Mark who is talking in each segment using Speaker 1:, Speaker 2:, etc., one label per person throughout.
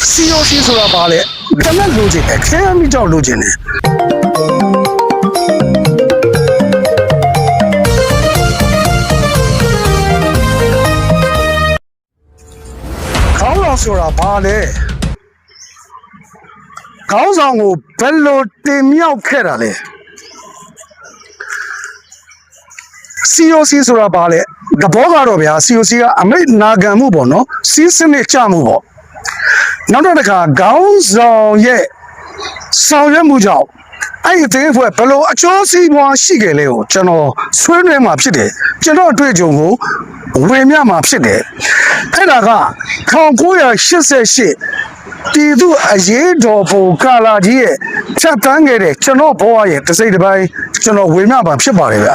Speaker 1: COC ဆိုတာပါလေတနက်လိုချင်တယ်ခဲအမိကြောက်လိုချင်တယ်ခေါင်းဆောင်ဆိုတာပါလေခေါင်းဆောင်ကိုဘယ်လိုတင်မြောက်ခဲ့တာလဲ COC ဆိုတာပါလေတဘောကတော့ဗျာ COC ကအမိတ်နာခံမှုပေါ့နော်စီးစနစ်ကြမှုပေါ့နောက်တော့တခါခေါင်းဆောင်ရဲ့ဆောင်ရွက်မှုကြောင့်အဲ့ဒီအသေးဖွဲ့ဘယ်လိုအကျိုးစီးပွားရှိခဲ့လဲကိုကျွန်တော်ဆွေးနွေးမှာဖြစ်တယ်ကျွန်တော်အတွေ့အကြုံကိုဝေမျှမှာဖြစ်တယ်အဲ့ဒါက1988ပြည်သူအရေးတော်ပုံကာလာကြီးရဲ့ဖြတ်တန်းခဲ့တဲ့ကျွန်တော်ဘဝရဲ့တစ်စိတ်တစ်ပိုင်းကျွန်တော်ဝေမျှမှာဖြစ်ပါတယ်ဗျ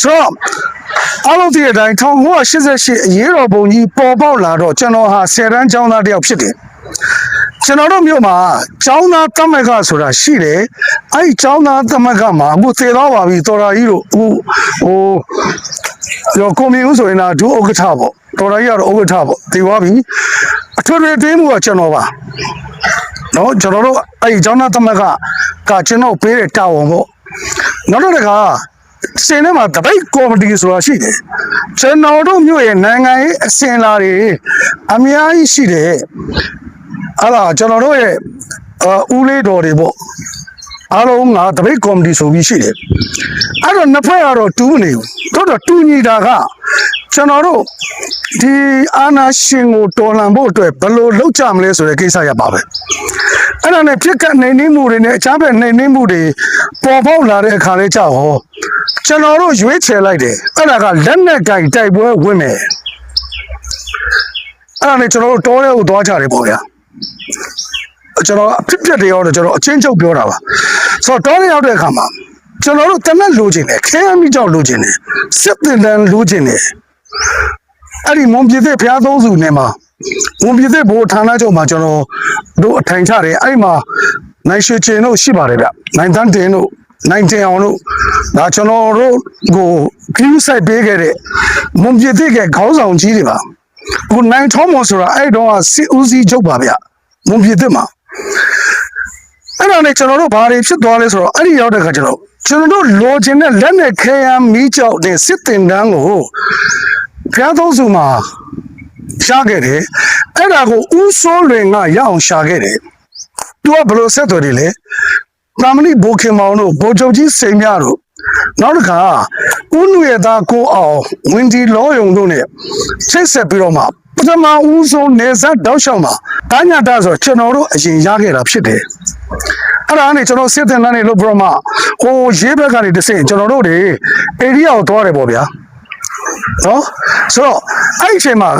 Speaker 1: ဆိုအလုံးဒီတိုင်း1988အရေးတော်ပုံကြီးပေါ်ပေါက်လာတော့ကျွန်တော်ဟာ10တန်းကျောင်းသားတယောက်ဖြစ်တယ်ကျွန်တော်တို့မြို့မှာကျောင်းသားတမကဆိုတာရှိတယ်အဲ့ဒီကျောင်းသားတမကမှာအခုသေသွားပါပြီတော်တော်ကြီးတို့ရောကွန်မြူဆိုရင်ဒုဥက္ကဋ္ဌပေါ့တော်တော်ကြီးကတော့ဥက္ကဋ္ဌပေါ့သေသွားပြီအထွေထွေတင်းမှုကကျွန်တော်ပါနော်ကျွန်တော်တို့အဲ့ဒီကျောင်းသားတမကကျွန်တော်ပေးတဲ့တာဝန်ပေါ့နောက်တော့တခါစင်ထဲမှာတပိတ်ကော်မတီဆိုတာရှိတယ်ကျွန်တော်တို့မြို့ရဲ့နိုင်ငံရေးအစင်လာတွေအများကြီးရှိတယ်အဲ့ဒါကျွန်တော်တို့ရဲ့ဦးလေးတော်တွေပေါ့အားလုံးကတပိတ်ကော်မတီဆိုပြီးရှိတယ်အဲ့တော့နှစ်ဖက်ကတော့တူးမနေဘူးတော့တူညီတာကကျွန်တော်တို့ဒီအာဏာရှင်ကိုတော်လှန်ဖို့အတွက်ဘယ်လိုလုပ်ကြမလဲဆိုတဲ့ကိစ္စရပါပဲအဲ့ဒါနဲ့ပြစ်ကတ်နေနေမှုတွေနဲ့အခြားဘက်နေနေမှုတွေပေါ်ပေါက်လာတဲ့အခါလေးကြောက်ဟောကျွန်တော်တို့ရွေးချယ်လိုက်တယ်အဲ့ဒါကလက်နဲ့ကြိုက်တိုက်ပွဲဝင်မယ်အဲ့ဒါနဲ့ကျွန်တော်တို့တောထဲကိုသွားကြတယ်ပေါ့ဗျာကျွန်တော်အဖြစ်ပြက်တွေရောကျွန်တော်အချင်းချုပ်ပြောတာပါဆိုတော့တောထဲရောက်တဲ့အခါမှာကျွန်တော်တို့တနက်လိုချင်တယ်ခဲအမိကြောက်လိုချင်တယ်စစ်တင်တန်းလိုချင်တယ်အဲ့ဒီမွန်ပြည်သက်ဖျားသုံးစုနေမှာမွန်ပြည်သက်ဘိုးဌာနချုပ်မှာကျွန်တော်တို့အထိုင်ချတယ်အဲ့မှာနိုင်ရွှေကျင်တို့ရှိပါတယ်ဗျနိုင်တန်းတင်တို့နိုင်တင်အောင်တို့ဒါကျွန်တော်တို့ကိုခင်းဆိုင်ပေးခဲ့တဲ့မွန်ပြည်သစ်ကခေါင်းဆောင်ကြီးတွေပါခုနိုင်ထောမော်ဆိုတာအဲ့တော့စစ်ဦးစီးချုပ်ပါဗျမွန်ပြည်သစ်မှာအဲ့ဒါနဲ့ကျွန်တော်တို့ဘာတွေဖြစ်သွားလဲဆိုတော့အဲ့ဒီရောက်တဲ့ခါကျတော့ကျွန်တော်တို့လိုချင်တဲ့လက်နဲ့ခဲယမ်းမီးကြောက်တဲ့စစ်တင်တန်းကိုဖျားသုံးစုမှာရှားခဲ့တယ်အဲ့ဒါကိုဦးစိုးလွင်ကရအောင်ရှာခဲ့တယ်သူကဘယ်လိုဆက်သွယ်တယ်လဲတာမဏိဘိုခင်မောင်တို့ဗိုလ်ချုပ်ကြီးစိန်မြတို့နောက်တစ်ခါဦးနုရဲ့သားကိုအောင်ဝင်းဒီလောယုံတို့နဲ့ချိတ်ဆက်ပြီးတော့မှပထမဦးဆုံးနေဆက်တောက်လျှောက်မှာတာညတာဆိုကျွန်တော်တို့အရင်ရခဲ့တာဖြစ်တယ်အဲ့ဒါနဲ့ကျွန်တော်စစ်တင်တန်းနေလို့ပြတော့မှဟိုရေးဘက်ကနေတစ်ဆင့်ကျွန်တော်တို့တွေအေရီယာကိုသွားတယ်ပေါ့ဗျာနော်ဆိုတော့အဲ့ဒီအချိန်မှာ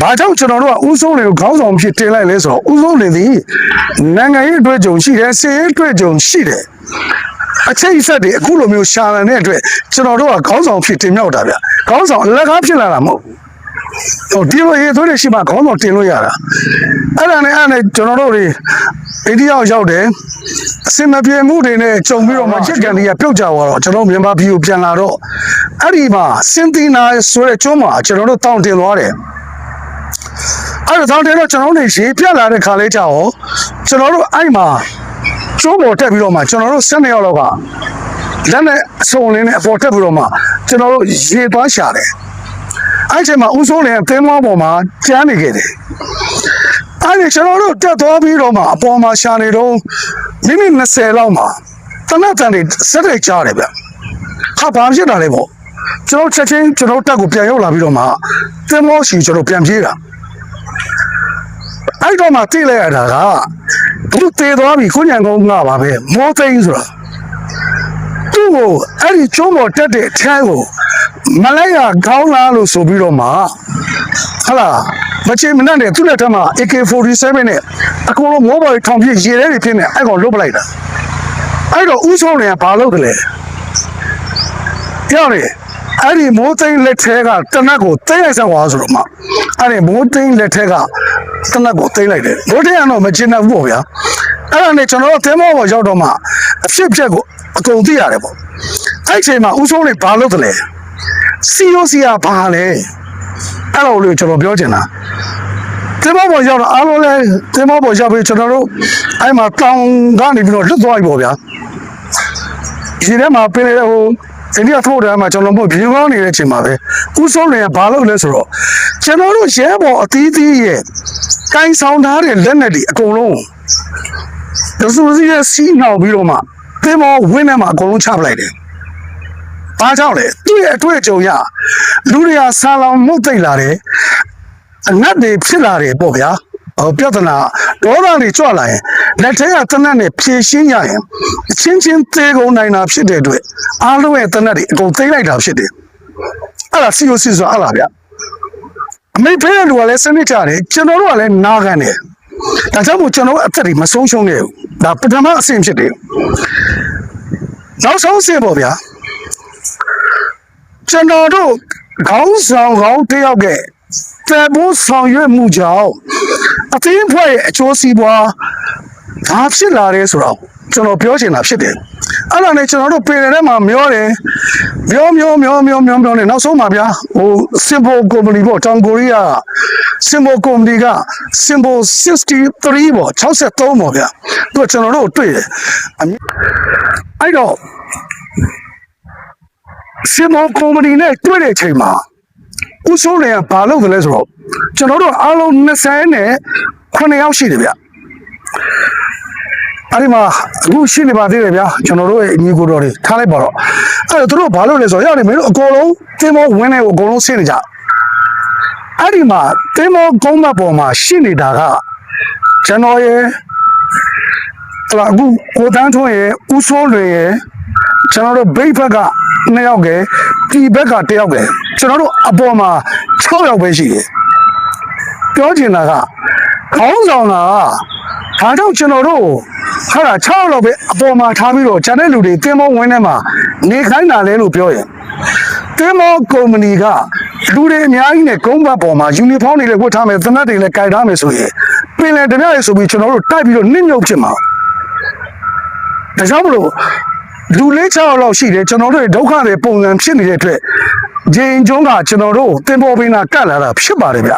Speaker 1: ဘာကြောင့်ကျွန်တော်တို့ကဦးဆုံးတွေကိုခေါင်းဆောင်ဖြစ်တင်လိုက်လဲဆိုတော့ဦးဆုံးတွေဒီနိုင်ငံရေးအတွက်ကြုံရှိတယ်စီးရေးအတွက်ကြုံရှိတယ်အချိန်ဆက်တွေအခုလိုမျိုးရှာလာတဲ့အတွက်ကျွန်တော်တို့ကခေါင်းဆောင်ဖြစ်တင်မြောက်တာဗျခေါင်းဆောင်အလကားဖြစ်လာတာမဟုတ်ဘူးဟိုဒီလိုရေးသွေးတွေရှိမှခေါင်းဆောင်တင်လို့ရတာအဲ့ဒါနဲ့ကျွန်တော်တို့တွေအိန္ဒိယရောက်တယ်အစင်မပြေမှုတွေနဲ့ကြုံပြီးတော့မှချက်ကန်တွေကပြုတ်ကြသွားတော့ကျွန်တော်မြန်မာပြည်ကိုပြန်လာတော့အဲ့ဒီမှာစင်တီနာဆိုတဲ့ကျွန်းမှာကျွန်တော်တို့တောင်းတင်သွားတယ်အဲ့ဒါတောင်းတင်တော့ကျွန်တော်တို့ရေပြတ်လာတဲ့ခါလေးကြောက်ကျွန်တော်တို့အဲ့မှာကျွန်းပေါ်တက်ပြီးတော့မှကျွန်တော်တို့12ရောက်လောက်ကလက်နဲ့အစုံလင်းနဲ့အပေါ်တက်ပြီးတော့မှကျွန်တော်တို့ရေသွားရှာတယ်အဲ့ဒီမှာဦးစိုးလင်းသင်းမောပေါ်မှာကျန်းနေခဲ့တယ်အဲ့ဒီကျွန်တော်တို့တက်သွားပြီးတော့မှအပေါ်မှာရှာနေတော့မိနစ်20လောက်မှာတနက်တန်တွေစက်တွေကြားတယ်ဗျဟာဘာဖြစ်တာလဲပေါ့ကျွန်တော်ချက်ချင်းကျွန်တော်တက်ကိုပြန်ရောက်လာပြီးတော့မှသင်းမောရှိကျွန်တော်ပြန်ပြေးတာအဲ့တော့မှသိလိုက်ရတာကသူတေသွားပြီခုညံကုန်းကပါပဲမောသိန်းဆိုတာသူ့ကိုအဲ့ဒီကျုံးပေါ်တက်တဲ့အထက်ကိုမလိုက်ရခေါင်းလားလို့ဆိုပြီးတော့မှဟာလားမချေမနဲ့သူ့လက်ထက်မှာ AK47 နဲ့အကုန်လုံးမောပေါ်ထောင်ပြည့်ရေထဲတွေဖြစ်နေအဲ့ကောင်လွတ်ပလိုက်တာအဲ့တော့ဦးဆုံးလည်းဘာလုပ်တယ်လဲပြောတယ်အဲ့ဒီမိုးသိန်းလက်ထဲကတနက်ကိုသိမ်းလိုက်စမ်းသွားဆိုတော့မှအဲ့ဒီမိုးသိန်းလက်ထဲကတနက်ကိုသိမ်းလိုက်တယ်မိုးသိန်းကတော့မချင်ဘူးပေါ့ဗျာအဲ့ဒါနဲ့ကျွန်တော်တို့သင်းမောပေါ်ရောက်တော့မှအဖြစ်ပြက်ကိုအကုန်သိရတယ်ပေါ့အဲ့ဒီအချိန်မှာဦးဆုံးလည်းဘာလုပ်တယ်လဲ COC ကဘာလဲအဲ့လိုလို့ကျွန်တော်ပြောချင်တာ တင်မောပေါ်ရောက်တော့အားလုံးလဲတင်မောပေါ်ရောက်ပြီးကျွန်တော်တို့အဲ့မှာတောင်ကနေပြီးတော့လွတ်သွားပြီပေါ့ဗျာဒီထဲမှာပင်လေဟိုအိန္ဒိယထိုးတယ်မှာကျွန်တော်တို့ပြင်ကောင်းနေတဲ့အချိန်မှာပဲဦးစိုးနေကဘာလုပ်လဲဆိုတော့ကျွန်တော်တို့ရဲဘော်အသီးသီးရဲ့ကိုင်းဆောင်ထားတဲ့လက်နက်တွေအကုန်လုံးဒဆူစီရဲ့စီးနှောင်ပြီးတော့မှတင်မောဝင်းထဲမှာအကုန်လုံးချပလိုက်တယ်။ဘာကြောင့်လဲသူ့ရဲ့အတွေ့အကြုံရလူတွေကဆာလောင်မှုတ်သိမ့်လာတယ်အငတ်တွေဖြစ်လာတယ်ပေါ့ဗျာပြဿနာဒေါသတွေကြွလာရင်လက်ထဲကတနတ်နဲ့ဖြည့်ရှင်းရရင်အချင်းချင်းသေးကုန်နိုင်တာဖြစ်တဲ့အတွက်အားလုံးရဲ့တနတ်တွေအကုန်သိမ့်လိုက်တာဖြစ်တယ်အဲ့ဒါစီယိုစီဆိုအဲ့ဒါဗျအမေဖေးတဲ့လူကလည်းစနစ်ကြတယ်ကျွန်တော်တို့ကလည်းနားခံတယ်ဒါကြောင့်မို့ကျွန်တော်အသက်တွေမဆုံးရှုံးခဲ့ဘူးဒါပထမအဆင့်ဖြစ်တယ်နောက်ဆုံးအဆင့်ပေါ့ဗျာကျွန်တော်တို့ခေါင်းဆောင်ကောင်းတယောက်ကแต่ဘိုးဆောင်ရွက်မှုကြောင့်အသင်းဖွဲ့ရဲ့အကျိုးစီးပွားဘာဖြစ်လာလဲဆိုတော့ကျွန်တော်ပြောချင်တာဖြစ်တယ်အဲ့ဒါနဲ့ကျွန်တော်တို့ပင်ထဲမှာမျောတယ်မျောနေနောက်ဆုံးပါဗျာဟို Symbol Company ပေါ့တောင်ကိုရီးယား Symbol Company က Symbol 63ပေါ့63ပေါ့ဗျာသူကကျွန်တော်တို့တွေ့တယ်အဲ့တော့ Symbol Company နဲ့တွေ့တဲ့အချိန်မှာဦးစိုးလည်းဘာလုပ်တယ်လဲဆိုတော့ကျွန်တော်တို့အားလုံး20နဲ့9ယောက်ရှိတယ်ဗျအဲ့ဒီမှာအခုရှိနေပါသေးတယ်ဗျာကျွန်တော်တို့ရဲ့ညီကိုတော်တွေထားလိုက်ပါတော့အဲ့တော့သူတို့ဘာလုပ်လဲဆိုတော့ရောက်နေမင်းတို့အကုန်လုံးတင်းမောဝင်းနေကိုအကုန်လုံးဆင်းနေကြအဲ့ဒီမှာတင်းမောကုန်းမပေါ်မှာရှိနေတာကကျွန်တော်ရဲ့အခုကိုတန်းထွန်းရဲ့ဦးစိုးလွင်ရဲ့ကျွန်တော်တို့ဘိတ်ဘက်က2ယောက်ကပြည်ဘက်က1ယောက်ကကျွန်တော်တို့အပေါ်မှာ6ယောက်ပဲရှိတယ်ပြောချင်တာကခေါင်းဆောင်တာဒါကြောင့်ကျွန်တော်တို့ဟာ6လောက်ပဲအပေါ်မှာထားပြီးတော့ဂျန်တဲ့လူတွေတင်းမောဝင်းထဲမှာနေခိုင်းတာလဲလို့ပြောရင်တင်းမောကုမ္ပဏီကလူတွေအများကြီးနဲ့ကုန်းဘတ်ပေါ်မှာယူနီဖောင်းတွေလည်းဝတ်ထားမယ်သနတ်တွေလည်းကိုင်ထားမယ်ဆိုရင်ပင်လယ်ဓမြရေဆိုပြီးကျွန်တော်တို့တိုက်ပြီးတော့နှိမ့်ညုပ်ဖြစ်မှာဒါကြောင့်မလို့လူလေး6ယောက်လောက်ရှိတယ်ကျွန်တော်တို့ဒုက္ခတွေပုံစံဖြစ်နေတဲ့အတွက်ဂျင်းကျုံးကကျွန်တော်တို့တင်ပေါ်ပင်ကကတ်လာတာဖြစ်ပါတယ်ဗျ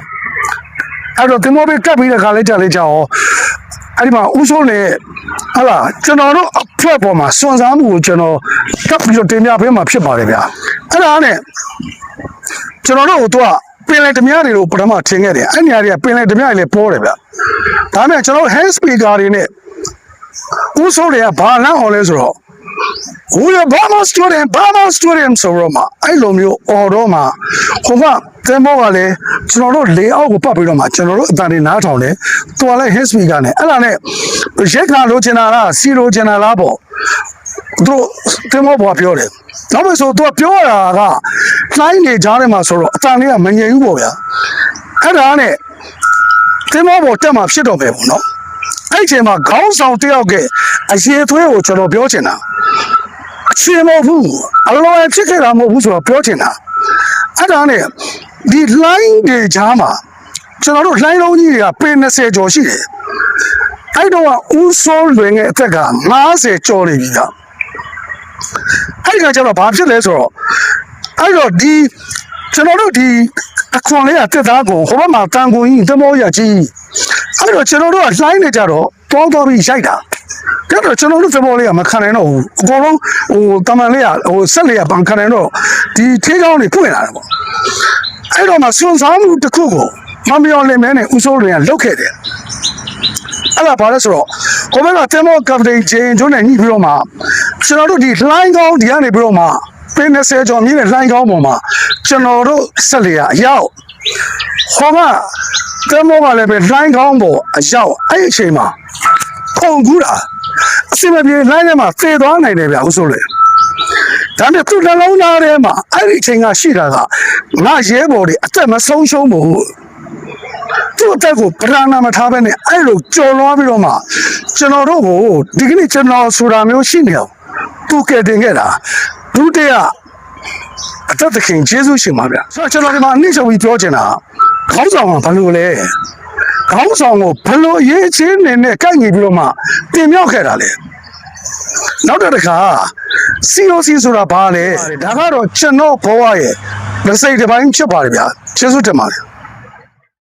Speaker 1: အဲ့တော့တင်ပေါ်ပင်ကတ်ပြီးတဲ့ခါလေးကြာလေးကြာရောအဲ့ဒီမှာဦးစိုးနဲ့ဟာလာကျွန်တော်တို့အဖွဲ့ပေါ်မှာစွန့်စားမှုကိုကျွန်တော်ကပ်ပြီးတော့တင်ပြပေးမှာဖြစ်ပါတယ်ဗျအဲ့ဒါနဲ့ကျွန်တော်တို့ကပင်လယ်ဓမြတွေလို့ပထမထင်ခဲ့တယ်အဲ့နေရာတွေကပင်လယ်ဓမြတွေလည်းပေါ်တယ်ဗျဒါနဲ့ကျွန်တော် hand speaker တွေနဲ့ဦးစိုးတွေကဘာလမ်းအောင်လဲဆိုတော့We are Burma student ဆိုတော့မှအဲ့လိုမျိုးအော်တော့မှဟိုကတင်မောကလည်းကျွန်တော်တို့လေအောက်ကိုပတ်ပြီးတော့မှကျွန်တော်တို့အတန်တွေနားထောင်တယ်သူကလည်း his speaker နဲ့အဲ့ဒါနဲ့ရက်ခါလိုချင်တာလားစီလိုချင်တာလားပေါ့သူတင်မောဘာပြောတယ်နောက်ပဲဆိုသူကပြောတာကလှိုင်းနေကြားထဲမှာဆိုတော့အတန်လေးကမငြိမ်ဘူးပေါ့ဗျာအဲ့ဒါနဲ့တင်မောပေါ်တက်မှာဖြစ်တော့ပဲပေါ့နော်အဲ့ဒီချိန်မှာခေါင်းဆောင်တယောက်ကအရေးသွေးကိုကျွန်တော်ပြောချင်တာအချင်းမဟုတ်ဘူးအလောရဖြစ်ခဲ့တာမဟုတ်ဘူးဆိုတော့ပြောချင်တာအဲ့ဒါနဲ့ဒီ line တွေကြားမှာကျွန်တော်တို့ line လုံးကြီးတွေကပေ20ကျော်ရှိတယ်အဲ့တော့ဦးစိုးလွင်ရဲ့အသက်က50ကျော်နေပြီကအဲ့ဒီကကျတော့ဘာဖြစ်လဲဆိုတော့အဲ့တော့ဒီကျွန်တော်တို့ဒီအခွန်လေးကတက်သားကုန်ဟိုဘက်မှာတန်ကုန်ကြီးတမောရကြီးအဲ့တော့ကျွန်တော်တို့က line နေကြတော့တောင်းပြီးရိုက်တာဒါတော့ကျွန်တော်တို့သဘောလေးကမခံနိုင်တော့ဘူးအကုန်လုံးဟိုတမန်လေးကဟိုဆက်လေးကပန်ခံနိုင်တော့ဒီထေးကောင်းတွေပွင့်လာတယ်ပေါ့အဲ့တော့မှစွန့်စားမှုတစ်ခုကိုမမျော်လင့်မဲနဲ့ဦးစိုးတွေကလုတ်ခဲ့တယ်အဲ့ဒါဘာလဲဆိုတော့ကိုမကတင်မောကပတိန်ဂျင်းကျွန်းနဲ့ညှိပြီးတော့မှကျွန်တော်တို့ဒီ line ကောင်းဒီကနေပြီးတော့မှပင်20ကျော်မြင့်တဲ့ line ကောင်းပေါ်မှာကျွန်တော်တို့ဆက်လေးကအရောက်ဟောကတင်မောကလည်းပဲ line ကောင်းပေါ်အရောက်အဲ့အချိန်မှာခုန်ကူးတာအစီအမပြေ line ထဲမှာသေသွားနိုင်တယ်ဗျဦးစိုးလေဒါနဲ့သူ့နှလုံးသားထဲမှာအဲ့ဒီအချိန်ကရှိတာကငါရဲဘော်တွေအသက်မဆုံးရှုံးဘူးသူ့အသက်ကိုပဓာနာမထားဘဲနဲ့အဲ့လိုကြော်လွှားပြီးတော့မှကျွန်တော်တို့ကိုဒီကနေ့ကျွန်တော်ဆိုတာမျိုးရှိနေအောင်သူကတင်ခဲ့တာဒုတိယအသက်သခင်ယေရှုရှင်ပါဗျဆိုတော့ကျွန်တော်ဒီမှာအနည်းဆုံးပြီးပြောချင်တာခေါင်းဆောင်ကဘာလို့လဲခေါင်းဆောင်ကိုဘလို့ရေးချင်းနေနဲ့ကိုက်ညီပြီးတော့မှတင်မြောက်ခဲ့တာလေနောက်တစ်ခါ COC ဆိုတာဘာလဲဒါကတော့ကျွန်တော်ဘဝရဲ့လက်စိတ်တစ်ပိုင်းဖြစ်ပါတယ်ဗျာကျေးဇူးတင်ပါတယ်